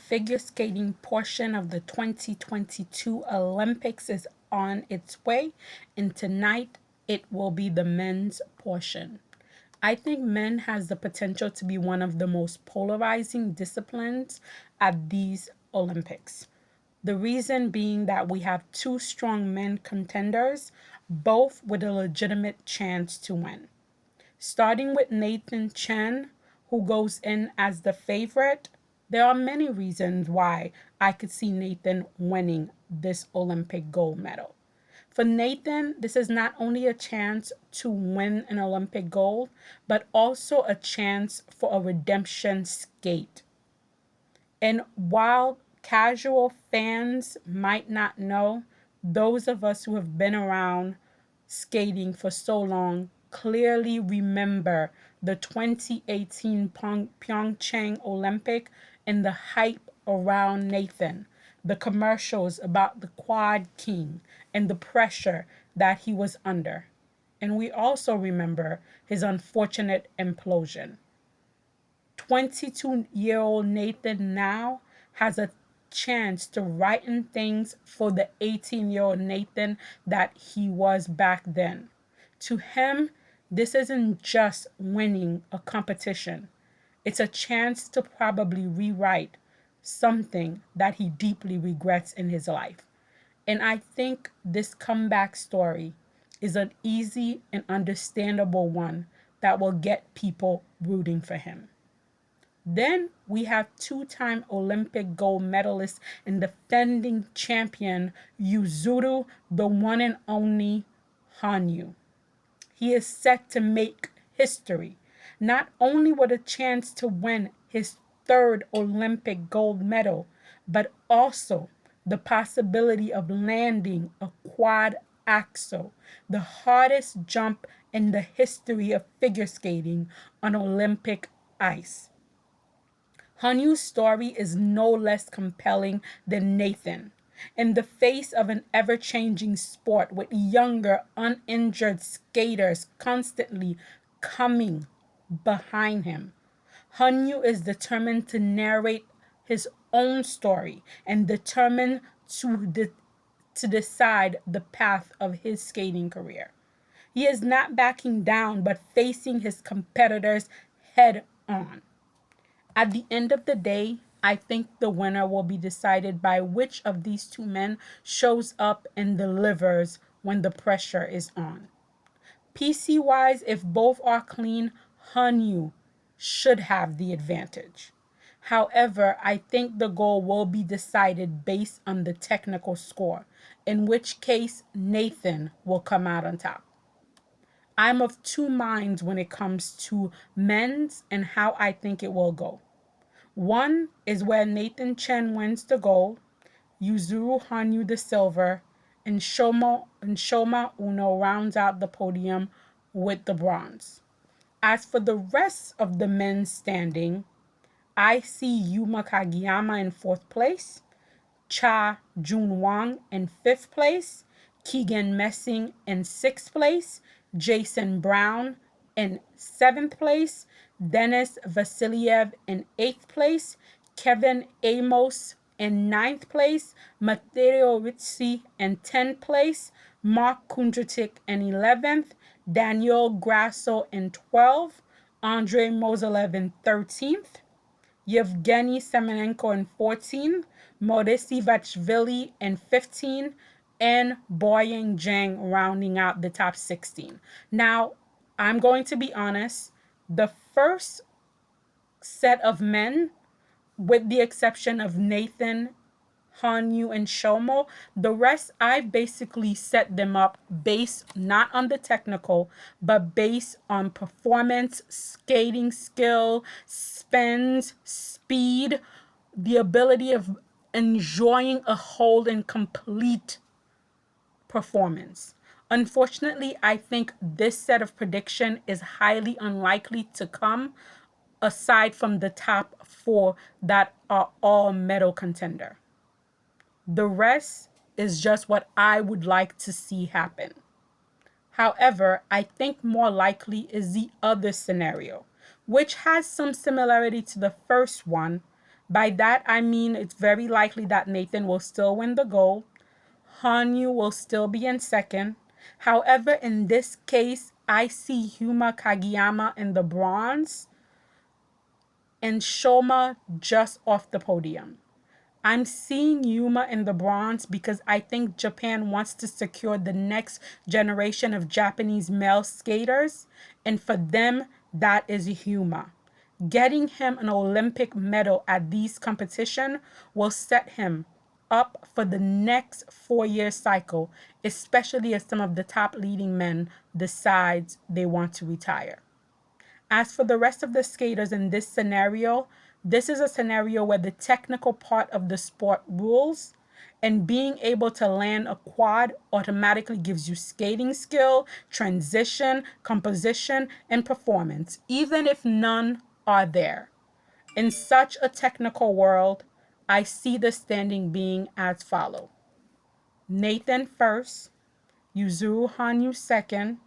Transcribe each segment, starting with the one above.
figure skating portion of the 2022 Olympics is on its way, and tonight it will be the men's portion. I think men has the potential to be one of the most polarizing disciplines at these Olympics. The reason being that we have two strong men contenders, both with a legitimate chance to win. Starting with Nathan Chen, who goes in as the favorite, there are many reasons why I could see Nathan winning this Olympic gold medal. For Nathan, this is not only a chance to win an Olympic gold, but also a chance for a redemption skate. And while casual fans might not know, those of us who have been around skating for so long clearly remember the 2018 Pyeongchang Olympic and the hype around Nathan, the commercials about the Quad King, and the pressure that he was under. And we also remember his unfortunate implosion. 22-year-old Nathan now has a chance to righten things for the 18-year-old Nathan that he was back then. To him, this isn't just winning a competition. It's a chance to probably rewrite something that he deeply regrets in his life. And I think this comeback story is an easy and understandable one that will get people rooting for him. Then we have two-time Olympic gold medalist and defending champion Yuzuru, the one and only Hanyu. He is set to make history, not only with a chance to win his third Olympic gold medal, but also the possibility of landing a quad axel, the hardest jump in the history of figure skating on Olympic ice. Hanyu's story is no less compelling than Nathan. In the face of an ever changing sport with younger, uninjured skaters constantly coming behind him, Hanyu is determined to narrate his own story and determined to decide the path of his skating career. He is not backing down but facing his competitors head on. At the end of the day, I think the winner will be decided by which of these two men shows up and delivers when the pressure is on. PC wise, if both are clean, Hanyu should have the advantage. However, I think the goal will be decided based on the technical score, in which case Nathan will come out on top. I'm of two minds when it comes to men's and how I think it will go. One is where Nathan Chen wins the gold, Yuzuru Hanyu the silver, and Shoma Uno rounds out the podium with the bronze. As for the rest of the men's standing, I see Yuma Kagiyama in fourth place, Cha Jun Wang in fifth place, Keegan Messing in sixth place, Jason Brown in seventh place, Denis Vasiliev in eighth place, Kevin Amos in ninth place, Mateo Rizzi in 10th place, Mark Kundratik in 11th, Daniel Grasso in 12th, Andrei Mozilev in 13th, Yevgeny Semenenko in 14, Modesty Vachvili in 15, and Boyang Zhang rounding out the top 16. Now, I'm going to be honest, the first set of men, with the exception of Nathan, Hanyu, and Shomo, the rest I basically set them up based not on the technical, but based on performance, skating skill, spins, speed, the ability of enjoying a whole and complete performance. Unfortunately, I think this set of prediction is highly unlikely to come aside from the top four that are all medal contender. The rest is just what I would like to see happen. However, I think more likely is the other scenario, which has some similarity to the first one, By that, I mean it's very likely that Nathan will still win the gold. Hanyu will still be in second. However, in this case, I see Huma Kageyama in the bronze and Shoma just off the podium. I'm seeing Yuma in the bronze because I think Japan wants to secure the next generation of Japanese male skaters, and for them, that is Yuma. Getting him an Olympic medal at these competitions will set him up for the next 4-year cycle, especially as some of the top leading men decides they want to retire. As for the rest of the skaters in this scenario, this is a scenario where the technical part of the sport rules, and being able to land a quad automatically gives you skating skill, transition, composition, and performance, even if none are there. In such a technical world, I see the standing being as follows: Nathan first, Yuzuru Hanyu second,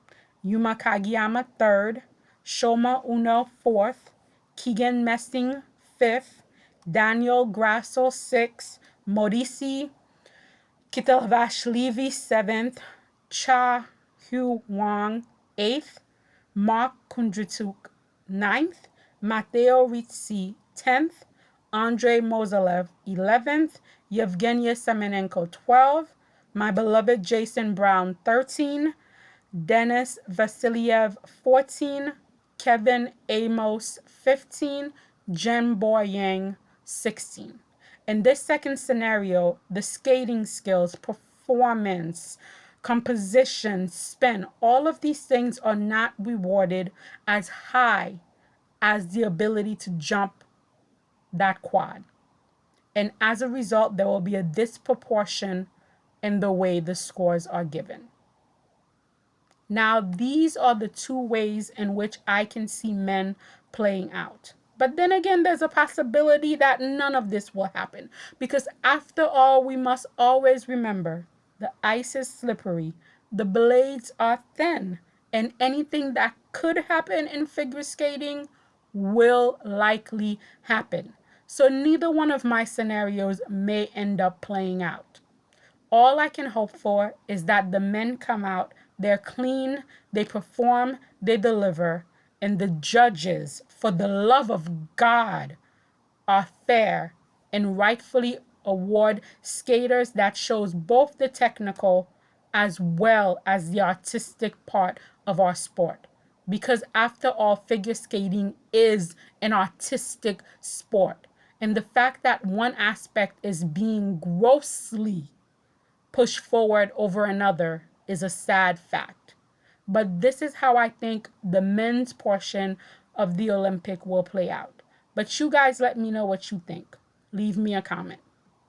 Yuma Kageyama third, Shoma Uno fourth, Keegan Messing fifth, Daniel Grasso sixth, Maurice Kitalvashvili seventh, Cha Hu Wang eighth, Mark Kundrituk ninth, Matteo Rizzi 10th, Andrei Mozelev 11th, Yevgenia Semenenko 12th, my beloved Jason Brown 13, Denis Vasiliev 14, Kevin Amos 15, Jen Boyang 16. In this second scenario, the skating skills, performance, composition, spin, all of these things are not rewarded as high as the ability to jump that quad. And as a result, there will be a disproportion in the way the scores are given. Now, these are the two ways in which I can see men playing out. But then again, there's a possibility that none of this will happen. Because after all, we must always remember the ice is slippery, the blades are thin, and anything that could happen in figure skating will likely happen. So neither one of my scenarios may end up playing out. All I can hope for is that the men come out, they're clean, they perform, they deliver, and the judges, for the love of God, are fair and rightfully award skaters that shows both the technical as well as the artistic part of our sport. Because after all, figure skating is an artistic sport. And the fact that one aspect is being grossly pushed forward over another is a sad fact. But this is how I think the men's portion of the Olympic will play out. But you guys let me know what you think. Leave me a comment.